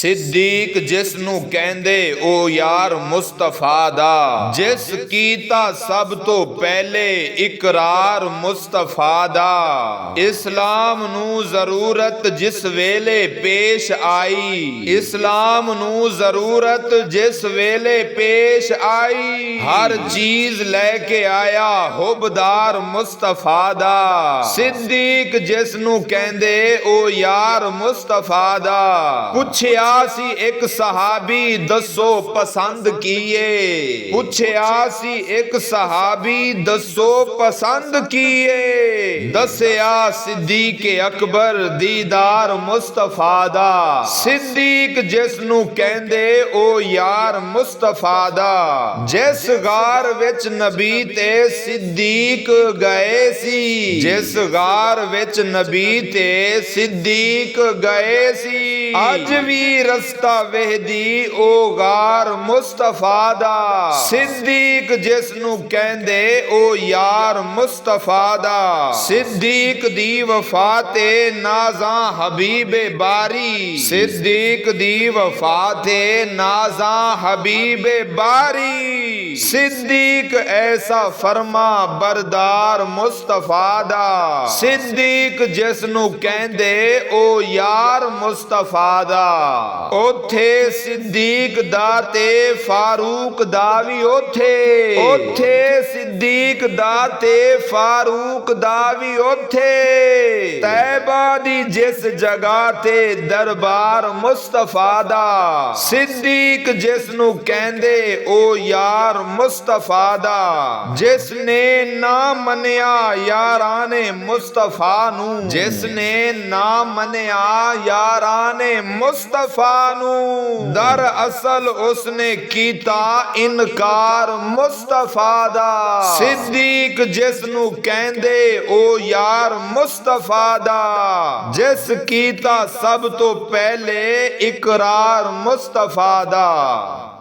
ਸਿੱਦੀਕ ਜਿਸ ਨੂੰ ਕਹਿੰਦੇ ਉਹ ਯਾਰ ਮੁਸਤਫਾ ਦਾ, ਜਿਸ ਕੀਤਾ ਸਭ ਤੋਂ ਪਹਿਲੇ ਇਕਰਾਰ ਮੁਸਤਫਾ ਦਾ। ਇਸਲਾਮ ਨੂੰ ਜ਼ਰੂਰਤ ਜਿਸ ਵੇਲੇ ਪੇਸ਼ ਆਈ, ਇਸਲਾਮ ਨੂੰ ਜ਼ਰੂਰਤ ਜਿਸ ਵੇਲੇ ਪੇਸ਼ ਆਈ, ਹਰ ਚੀਜ਼ ਲੈ ਕੇ ਆਇਆ ਹੁਬਦਾਰ ਮੁਸਤਫਾ ਦਾ। ਸਿੱਦੀਕ ਜਿਸ ਨੂੰ ਕਹਿੰਦੇ ਉਹ ਯਾਰ ਮੁਸਤਫਾ ਦਾ। ਪੁੱਛਿਆ ਸੀ ਇੱਕ ਸਹਾਬੀ ਦੱਸੋ ਪਸੰਦ ਕੀਏ, ਪੁੱਛਿਆ ਸੀ ਇੱਕ ਸਹਾਬੀ ਦੱਸੋ ਪਸੰਦ ਕੀਏ, ਦੱਸਿਆ ਸਿੱਦੀਕ ਅਕਬਰ ਦੀਦਾਰ ਮੁਸਤਫਾ ਦਾ। ਸਿੱਦੀਕ ਜਿਸ ਨੂੰ ਕਹਿੰਦੇ ਉਹ ਯਾਰ ਮੁਸਤਫਾ ਦਾ। ਜਿਸ ਗਾਰ ਵਿੱਚ ਨਬੀ ਤੇ ਸਿੱਦੀਕ ਗਏ ਸੀ, ਜਿਸ ਗਾਰ ਵਿੱਚ ਨਬੀ ਤੇ ਸਿੱਦੀਕ ਗਏ ਸੀ, ਅੱਜ ਵੀ ਰਸਤਾ ਵਹਿਦੀ ਉਹ ਗਾਰ ਮੁਸਤਫਾ ਦਾ। ਸਿੱਦੀਕ ਜਿਸ ਨੂੰ ਕਹਿੰਦੇ ਉਹ ਯਾਰ ਮੁਸਤਫਾ ਦਾ। ਸਿੱਦੀਕ ਦੀ ਵਫਾ ਤੇ ਨਾਜ਼ਾਂ ਹਬੀਬੇ ਬਾਰੀ, ਸਿੱਦੀਕ ਦੀ ਵਫਾ ਤੇ ਨਾਜ਼ਾਂ ਹਬੀਬੇ ਬਾਰੀ। ਸਿੱਦੀਕ ਐਸਾ ਫਰਮਾ ਬਰਦਾਰ ਮੁਸਤਫਾ ਦਾ। ਸਿੱਦੀਕ ਜਿਸ ਨੂੰ ਕਹਿੰਦੇ ਉਹ ਯਾਰ ਮੁਸਤਫਾ ਦਾ। ਉੱਥੇ ਸਿੱਦੀਕ ਦਾ ਤੇ ਫਾਰੂਕ ਦਾ ਵੀ ਉੱਥੇ, ਉੱਥੇ ਸਿੱਦੀਕ ਦਾ ਤੇ ਫਾਰੂਕ ਦਾ ਵੀ ਉੱਥੇ। ਤੈਬਾ ਦੀ ਜਿਸ ਜਗ੍ਹਾ ਤੇ ਦਰਬਾਰ ਮੁਸਤਫਾ ਦਾ। ਸਿੱਦੀਕ ਜਿਸ ਨੂੰ ਕਹਿੰਦੇ ਉਹ ਯਾਰ ਮੁਸਤਫਾ ਦਾ। ਜਿਸ ਨੇ ਨਾ ਮੰਨਿਆ ਯਾਰਾਨੇ ਮੁਸਤਫਾ ਨੂੰ, ਜਿਸ ਨੇ ਨਾ ਮੰਨਿਆ ਯਾਰਾਨੇ ਮੁਸਤਫਾ ਨੂੰ, ਦਰ ਅਸਲ ਉਸਨੇ ਕੀਤਾ ਇਨਕਾਰ ਮੁਸਤਫਾ ਦਾ। ਸਿੱਦੀਕ ਜਿਸ ਨੂੰ ਕਹਿੰਦੇ ਉਹ ਯਾਰ ਮੁਸਤਫਾ ਦਾ। ਜਿਸ ਕੀਤਾ ਸਭ ਤੋਂ ਪਹਿਲੇ ਇਕਰਾਰ ਮੁਸਤਫਾ ਦਾ।